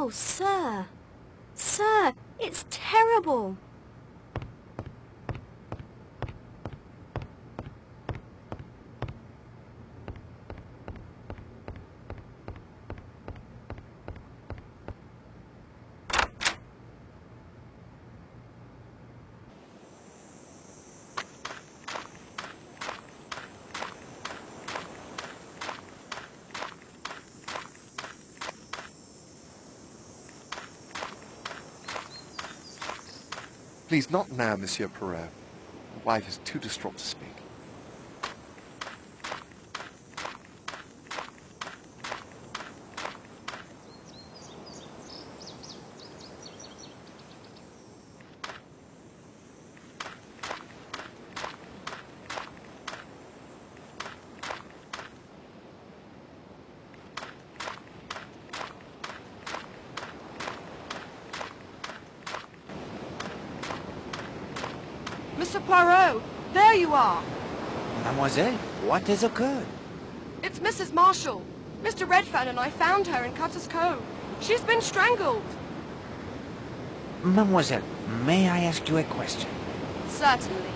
Oh, sir. Sir, it's terrible. Please, not now, Monsieur Poirot. The wife is too distraught to speak. Mr. Poirot, there you are. Mademoiselle, what has occurred? It's Mrs. Marshall. Mr. Redfern and I found her in Cutter's Cove. She's been strangled. Mademoiselle, may I ask you a question? Certainly.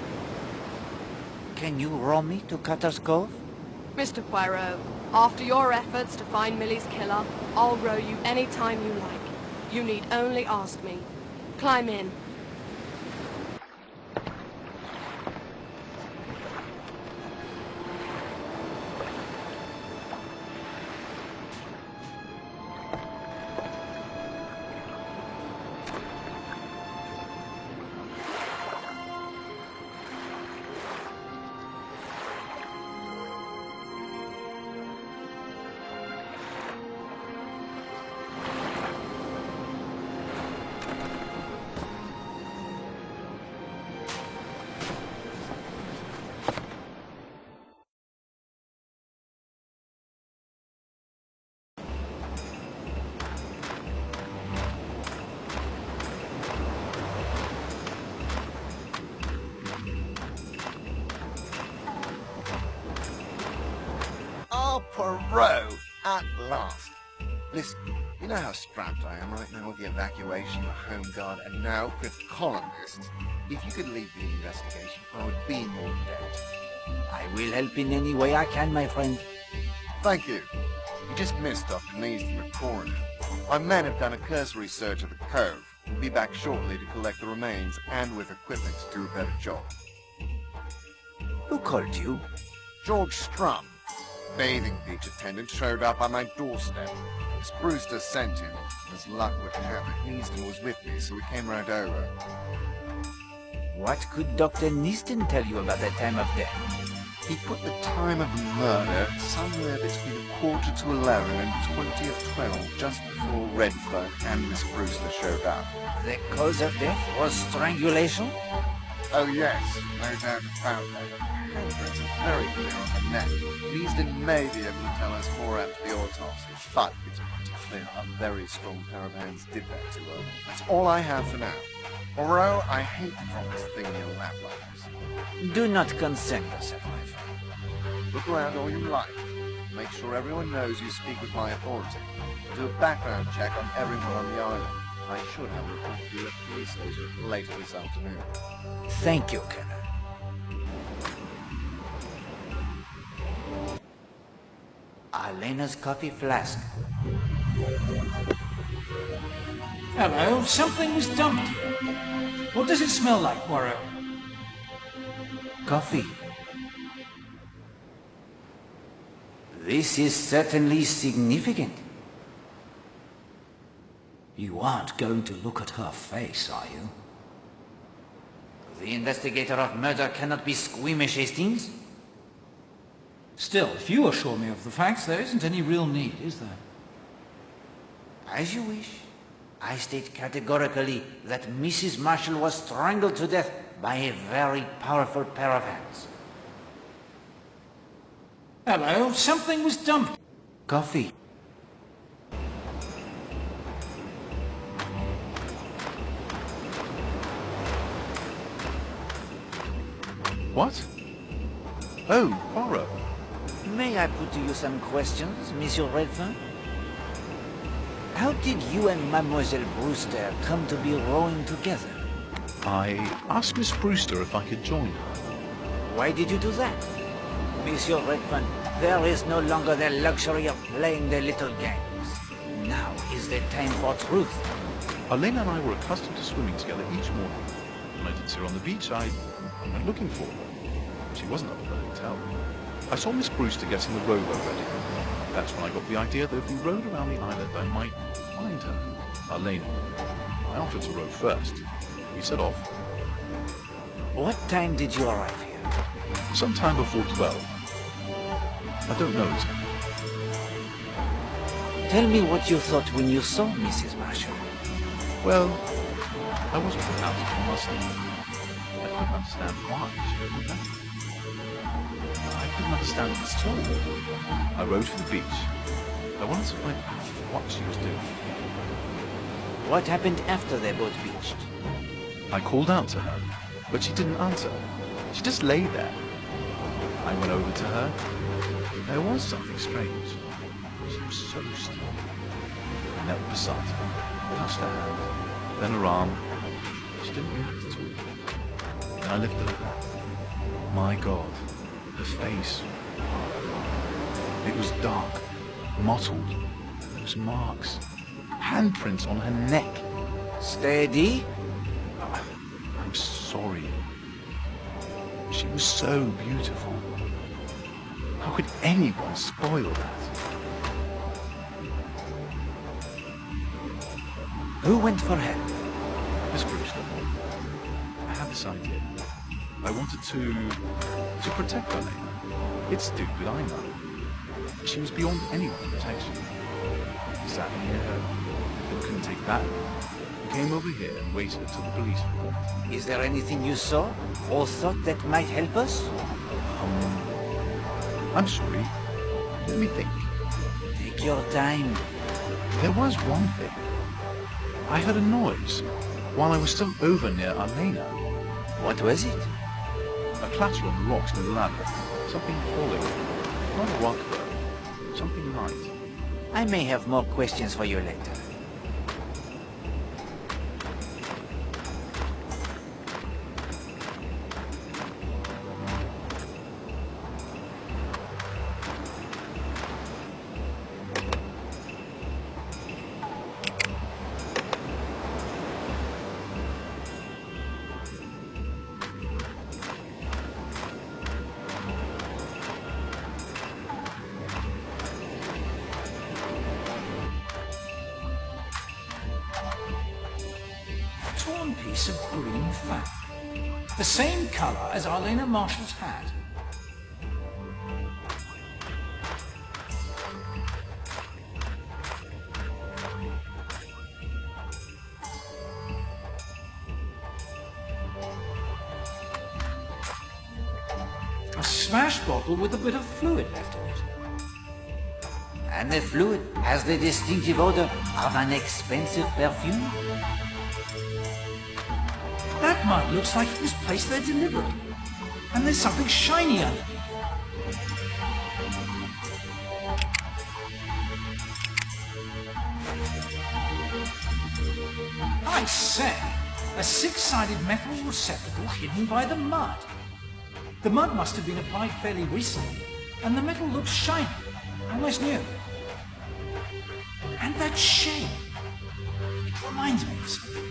Can you row me to Cutter's Cove? Mr. Poirot, after your efforts to find Millie's killer, I'll row you any time you like. You need only ask me. Climb in. Oh, Poirot! At last! Listen, you know how strapped I am right now with the evacuation, the Home Guard, and now with colonists. If you could lead the investigation, I would be your debt. I will help in any way I can, my friend. Thank you. You just missed Dr. Neaston, the coroner. My men have done a cursory search of the cove. We'll be back shortly to collect the remains and with equipment to do a better job. Who called you? George Strum, bathing beach attendant, showed up on my doorstep. Miss Brewster sent him. As luck would have it, Neaston was with me, so we came right over. What could Dr. Neaston tell you about that time of day? He put the time of the murder somewhere between 11:15 and 12, just before Redfern and Miss Brewster showed up. The cause of death was strangulation? Oh yes, no doubt about that. Handprints are very clear on the neck. Neaston may be able to tell us more after the autopsy, but it's pretty clear a very strong pair of hands did that to her. That's all I have for now. Poirot, I hate to drop this thing in your lap like this. Do not concern yourself, my friend. Look around all you like. Make sure everyone knows you speak with my authority. Do a background check on everyone on the island. I should have a report to you at the police station later this afternoon. Thank you, Colonel. Elena's coffee flask. Hello, something was dumped here. What does it smell like, Poirot? Coffee. This is certainly significant. You aren't going to look at her face, are you? The investigator of murder cannot be squeamish, Hastings. Still, if you assure me of the facts, there isn't any real need, is there? As you wish. I state categorically that Mrs. Marshall was strangled to death by a very powerful pair of hands. Hello, something was dumped. Coffee. What? Oh, Poirot. May I put to you some questions, Monsieur Redfern? How did you and Mademoiselle Brewster come to be rowing together? I asked Miss Brewster if I could join her. Why did you do that? Monsieur Redfern, there is no longer the luxury of playing the little games. Now is the time for truth. Elena and I were accustomed to swimming together each morning. When I didn't see her on the beach, I went looking for her. She wasn't up at the hotel. I saw Miss Brewster getting the rowboat ready. That's when I got the idea that if we rowed around the island, I might find her, Elena. I offered to row first. We set off. What time did you arrive here? Sometime before 12. I don't know exactly. Tell me what you thought when you saw Mrs. Marshall. Well, I wasn't pronounced for Muslim. I couldn't understand why she didn't know. I couldn't understand this at all. I rowed for the beach. I wanted to find out what she was doing. What happened after the boat beached? I called out to her, but she didn't answer. She just lay there. I went over to her. There was something strange. She was so still. I knelt beside her, touched her hand, then her arm. She didn't react at all. Then I lifted her. My God, her face. It was dark, mottled. Those marks, handprints on her neck. Steady? I'm sorry. She was so beautiful. How could anyone spoil that? Who went for help? Miss Brewster. I had this idea. I wanted to protect Elena. It's stupid, I know. She was beyond anyone's protection. I sat near her, but couldn't take that. I came over here and waited until the police arrived. Is there anything you saw or thought that might help us? I'm sorry. Let me think. Take your time. There was one thing. I heard a noise while I was still over near Elena. What was it? A clatter on the rocks near the ladder. Something falling. Not a rock, though. Something light. I may have more questions for you later. Torn piece of green fabric. The same color as Elena Marshall's hat. A smashed bottle with a bit of fluid left in it. And the fluid has the distinctive odor of an expensive perfume. That mud looks like it was placed there deliberately. And there's something shiny underneath. I say, a six-sided metal receptacle hidden by the mud. The mud must have been applied fairly recently, and the metal looks shiny, almost new. And that shape, it reminds me of something.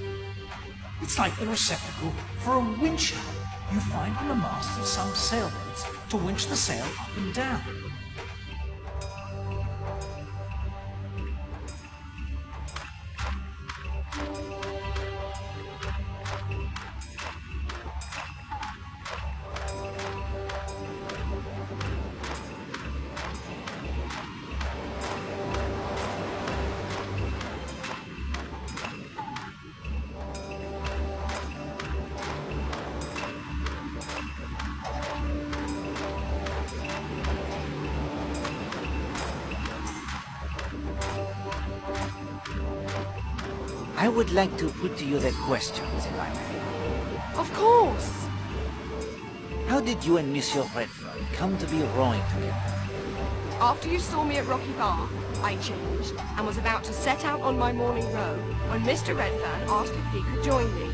It's like the receptacle for a winch harp you find on the masts of some sailboats to winch the sail up and down. I would like to put to you the questions, if I may. Of course. How did you and Monsieur Redfern come to be rowing together? After you saw me at Rocky Bar, I changed and was about to set out on my morning row when Mr. Redfern asked if he could join me.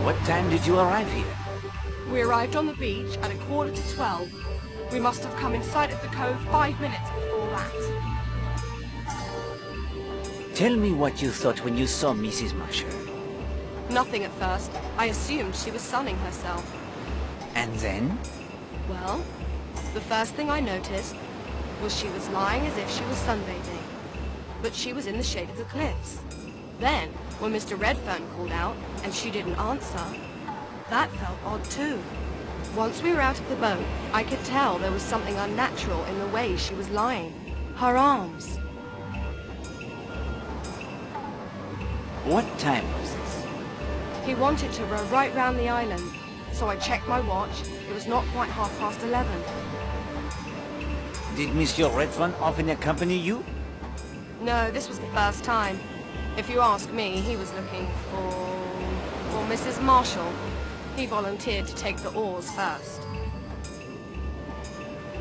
What time did you arrive here? We arrived on the beach at 11:45. We must have come in sight of the cove 5 minutes before that. Tell me what you thought when you saw Mrs. Marshall. Nothing at first. I assumed she was sunning herself. And then? Well, the first thing I noticed was she was lying as if she was sunbathing. But she was in the shade of the cliffs. Then, when Mr. Redfern called out and she didn't answer, that felt odd too. Once we were out of the boat, I could tell there was something unnatural in the way she was lying. Her arms. What time was this? He wanted to row right round the island, so I checked my watch. It was not quite 11:30. Did Monsieur Redfern often accompany you? No, this was the first time. If you ask me, he was looking for Mrs. Marshall. He volunteered to take the oars first.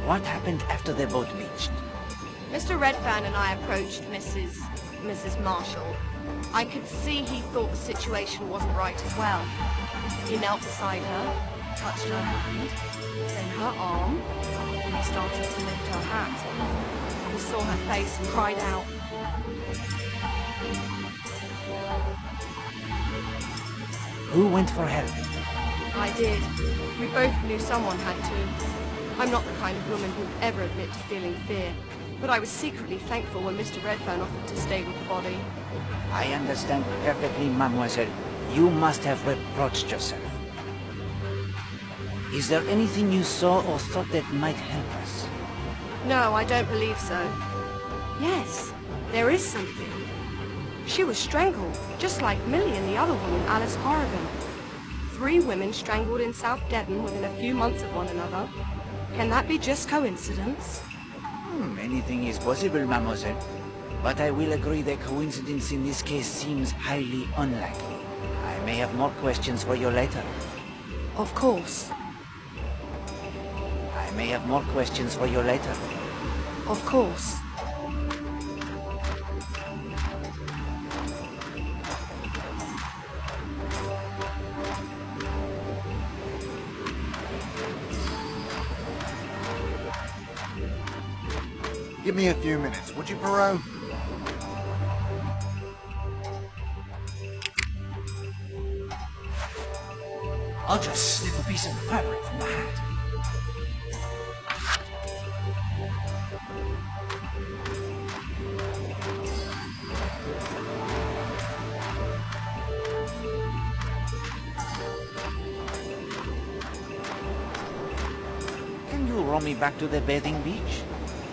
What happened after the boat beached? Mr. Redfern and I approached Mrs. Marshall. I could see he thought the situation wasn't right as well. He knelt beside her, touched her hand, then her arm, and he started to lift her hat. We saw her face and cried out. Who went for help? I did. We both knew someone had to. I'm not the kind of woman who'd ever admit to feeling fear, but I was secretly thankful when Mr. Redfern offered to stay with the body. I understand perfectly, mademoiselle. You must have reproached yourself. Is there anything you saw or thought that might help us? No, I don't believe so. Yes, there is something. She was strangled, just like Millie and the other woman, Alice Corrigan. 3 women strangled in South Devon within a few months of one another. Can that be just coincidence? Anything is possible, mademoiselle. But I will agree that coincidence in this case seems highly unlikely. I may have more questions for you later. Of course. I may have more questions for you later. Of course. Give me a few minutes, would you, Poirot? I'll just snip a piece of fabric from the hat. Can you row me back to the bathing beach?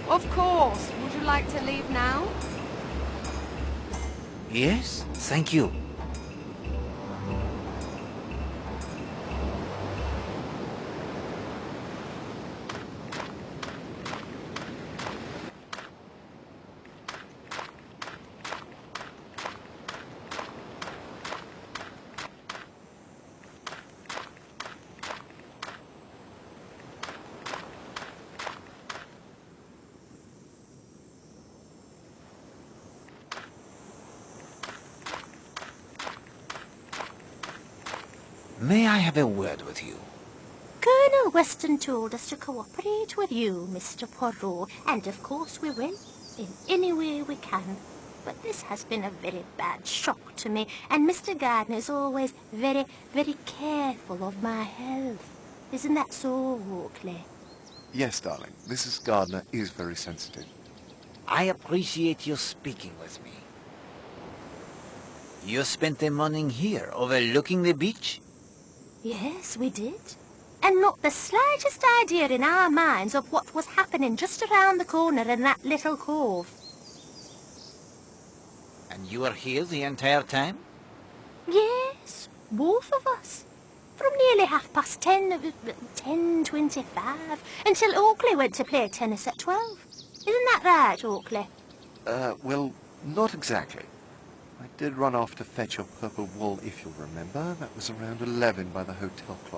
Of course. Would you like to leave now? Yes, thank you. May I have a word with you? Colonel Weston told us to cooperate with you, Mr. Poirot, and of course we will, in any way we can. But this has been a very bad shock to me, and Mr. Gardner is always very, very careful of my health. Isn't that so, Oakley? Yes, darling. Mrs. Gardner is very sensitive. I appreciate you speaking with me. You spent the morning here, overlooking the beach? Yes, we did. And not the slightest idea in our minds of what was happening just around the corner in that little cove. And you were here the entire time? Yes, both of us. From nearly 10:25, until Oakley went to play tennis at 12. Isn't that right, Oakley? Well, not exactly. I did run off to fetch your purple wool, if you'll remember. That was around 11 by the hotel clock.